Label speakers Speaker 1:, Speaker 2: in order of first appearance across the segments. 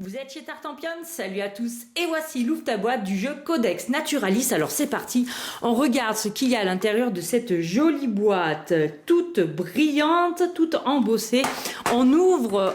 Speaker 1: Vous êtes chez Tartampion, salut à tous, et voici l'ouvre ta boîte du jeu Codex Naturalis. Alors c'est parti, on regarde ce qu'il y a à l'intérieur de cette jolie boîte, toute brillante, toute embossée. On ouvre.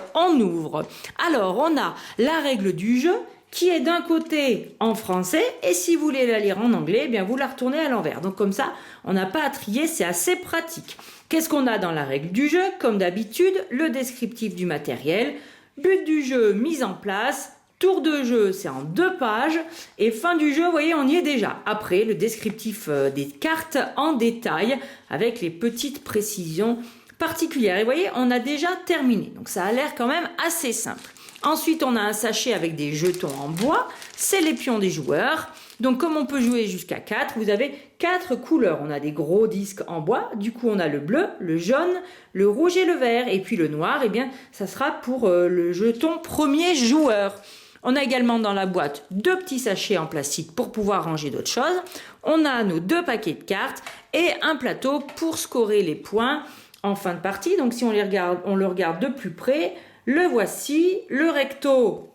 Speaker 1: Alors on a la règle du jeu qui est d'un côté en français, et si vous voulez la lire en anglais, eh bien vous la retournez à l'envers. Donc comme ça, on n'a pas à trier, c'est assez pratique. Qu'est-ce qu'on a dans la règle du jeu? Comme d'habitude, le descriptif du matériel. But du jeu, mise en place. Tour de jeu, c'est en 2 pages. Et fin du jeu, vous voyez, on y est déjà. Après, le descriptif des cartes en détail avec les petites précisions particulières. Et vous voyez, on a déjà terminé. Donc ça a l'air quand même assez simple. Ensuite, on a un sachet avec des jetons en bois. C'est les pions des joueurs. Donc, comme on peut jouer jusqu'à 4, vous avez 4 couleurs. On a des gros disques en bois. Du coup, on a le bleu, le jaune, le rouge et le vert. Et puis le noir, eh bien, ça sera pour le jeton premier joueur. On a également dans la boîte 2 petits sachets en plastique pour pouvoir ranger d'autres choses. On a nos 2 paquets de cartes et un plateau pour scorer les points en fin de partie. Donc, si on le regarde de plus près, le voici, le recto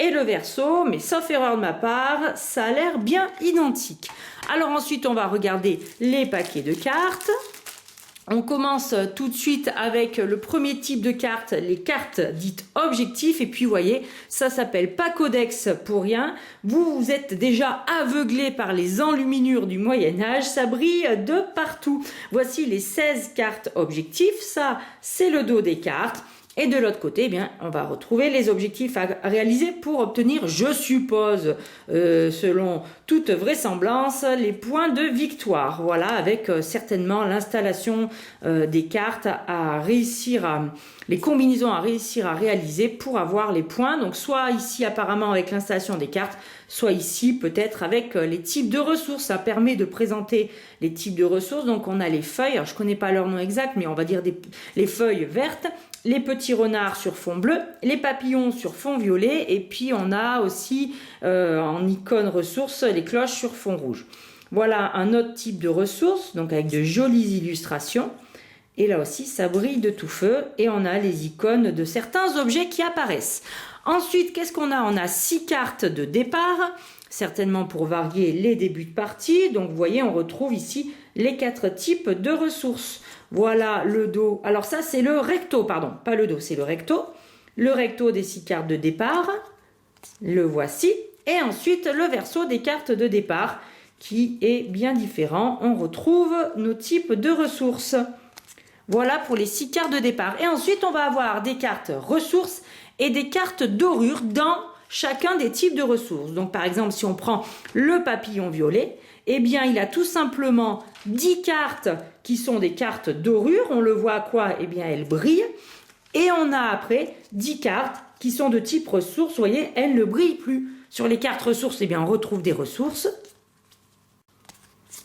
Speaker 1: et le verso, mais sauf erreur de ma part, ça a l'air bien identique. Alors ensuite, on va regarder les paquets de cartes. On commence tout de suite avec le premier type de cartes, les cartes dites objectifs. Et puis, vous voyez, ça s'appelle pas Codex pour rien. Vous êtes déjà aveuglé par les enluminures du Moyen-Âge. Ça brille de partout. Voici les 16 cartes objectifs. Ça, c'est le dos des cartes. Et de l'autre côté, eh bien, on va retrouver les objectifs à réaliser pour obtenir, je suppose, selon toute vraisemblance, les points de victoire. Voilà, avec certainement l'installation des cartes à réussir les combinaisons à réussir à réaliser pour avoir les points. Donc, soit ici apparemment avec l'installation des cartes, soit ici peut-être avec les types de ressources. Ça permet de présenter les types de ressources. Donc, on a les feuilles. Alors, je connais pas leur nom exact, mais on va dire les feuilles vertes. Les petits renards sur fond bleu, les papillons sur fond violet, et puis on a aussi en icône ressources les cloches sur fond rouge. Voilà un autre type de ressources, donc avec de jolies illustrations. Et là aussi, ça brille de tout feu, et on a les icônes de certains objets qui apparaissent. Ensuite, qu'est-ce qu'on a? On a 6 cartes de départ, certainement pour varier les débuts de partie. Donc vous voyez, on retrouve ici les 4 types de ressources. Voilà le dos. Alors ça, c'est le recto, pardon. Pas le dos, c'est le recto. Le recto des 6 cartes de départ. Le voici. Et ensuite, le verso des cartes de départ, qui est bien différent. On retrouve nos types de ressources. Voilà pour les 6 cartes de départ. Et ensuite, on va avoir des cartes ressources et des cartes dorures dans chacun des types de ressources. Donc, par exemple, si on prend le papillon violet, eh bien, il a tout simplement 10 cartes qui sont des cartes dorures. On le voit à quoi? Eh bien, elles brillent. Et on a après 10 cartes qui sont de type ressources. Vous voyez, elles ne brillent plus. Sur les cartes ressources, eh bien, on retrouve des ressources.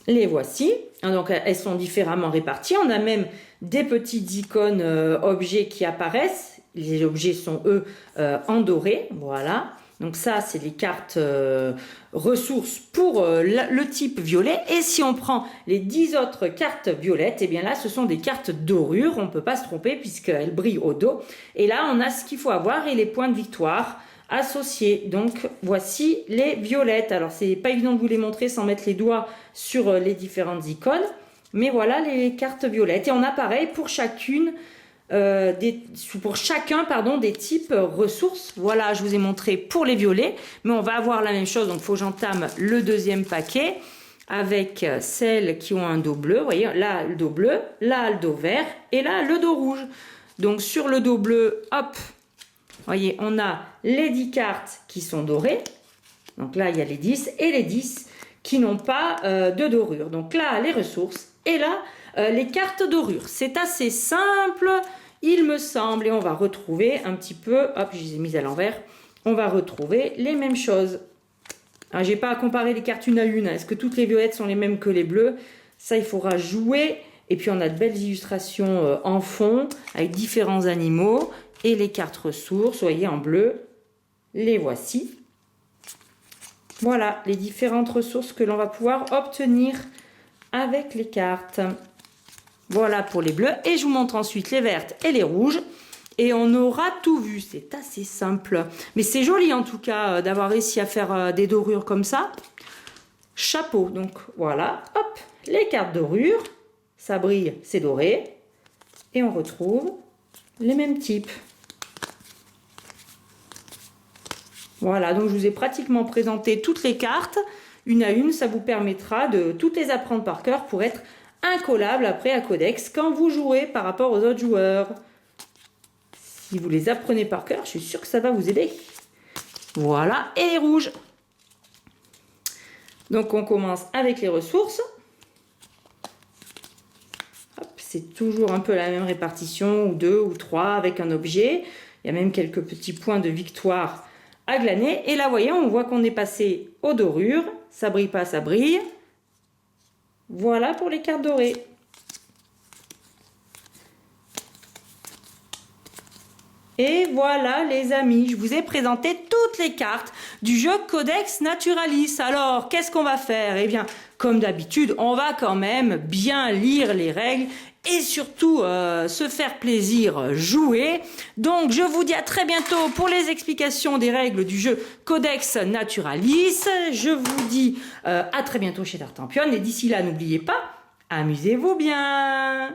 Speaker 1: Les voici. Donc, elles sont différemment réparties. On a même des petites icônes objets qui apparaissent. Les objets sont, eux, en doré. Voilà. Donc ça, c'est les cartes ressources pour le type violet. Et si on prend les 10 autres cartes violettes, eh bien là, ce sont des cartes dorures. On ne peut pas se tromper puisqu'elles brillent au dos. Et là, on a ce qu'il faut avoir et les points de victoire associés. Donc, voici les violettes. Alors, c'est pas évident de vous les montrer sans mettre les doigts sur les différentes icônes. Mais voilà les cartes violettes. Et on a pareil pour chacun des types ressources. Voilà, je vous ai montré pour les violets, mais on va avoir la même chose. Donc, il faut que j'entame le deuxième paquet avec celles qui ont un dos bleu. Vous voyez, là, le dos bleu, là, le dos vert et là, le dos rouge. Donc, sur le dos bleu, hop, vous voyez, on a les 10 cartes qui sont dorées. Donc là, il y a les 10 et les 10 qui n'ont pas de dorure. Donc là, les ressources et là, les cartes dorures. C'est assez simple, il me semble. Et on va retrouver un petit peu, hop, je les ai mises à l'envers. On va retrouver les mêmes choses. Alors, j'ai pas à comparer les cartes une à une. Est-ce que toutes les violettes sont les mêmes que les bleues? Ça, il faudra jouer. Et puis, on a de belles illustrations en fond avec différents animaux. Et les cartes ressources, vous voyez, en bleu, les voici. Voilà, les différentes ressources que l'on va pouvoir obtenir avec les cartes. Voilà pour les bleus. Et je vous montre ensuite les vertes et les rouges. et on aura tout vu. C'est assez simple. Mais c'est joli en tout cas d'avoir réussi à faire des dorures comme ça. Chapeau. Donc voilà, hop, les cartes dorures. Ça brille, c'est doré. Et on retrouve les mêmes types. Voilà, donc je vous ai pratiquement présenté toutes les cartes. Une à une, ça vous permettra de toutes les apprendre par cœur pour être incollable après à Codex quand vous jouez par rapport aux autres joueurs. Si vous les apprenez par cœur, je suis sûre que ça va vous aider. Voilà, et les rouges. Donc on commence avec les ressources. C'est toujours un peu la même répartition, ou 2 ou 3 avec un objet. Il y a même quelques petits points de victoire à glaner. Et là, voyez, on voit qu'on est passé aux dorures. Ça brille pas, ça brille. Voilà pour les cartes dorées. Et voilà les amis, je vous ai présenté toutes les cartes du jeu Codex Naturalis. Alors, qu'est-ce qu'on va faire? Eh bien, comme d'habitude, on va quand même bien lire les règles et surtout se faire plaisir, jouer. Donc, je vous dis à très bientôt pour les explications des règles du jeu Codex Naturalis. Je vous dis à très bientôt chez Tartampion. Et d'ici là, n'oubliez pas, amusez-vous bien!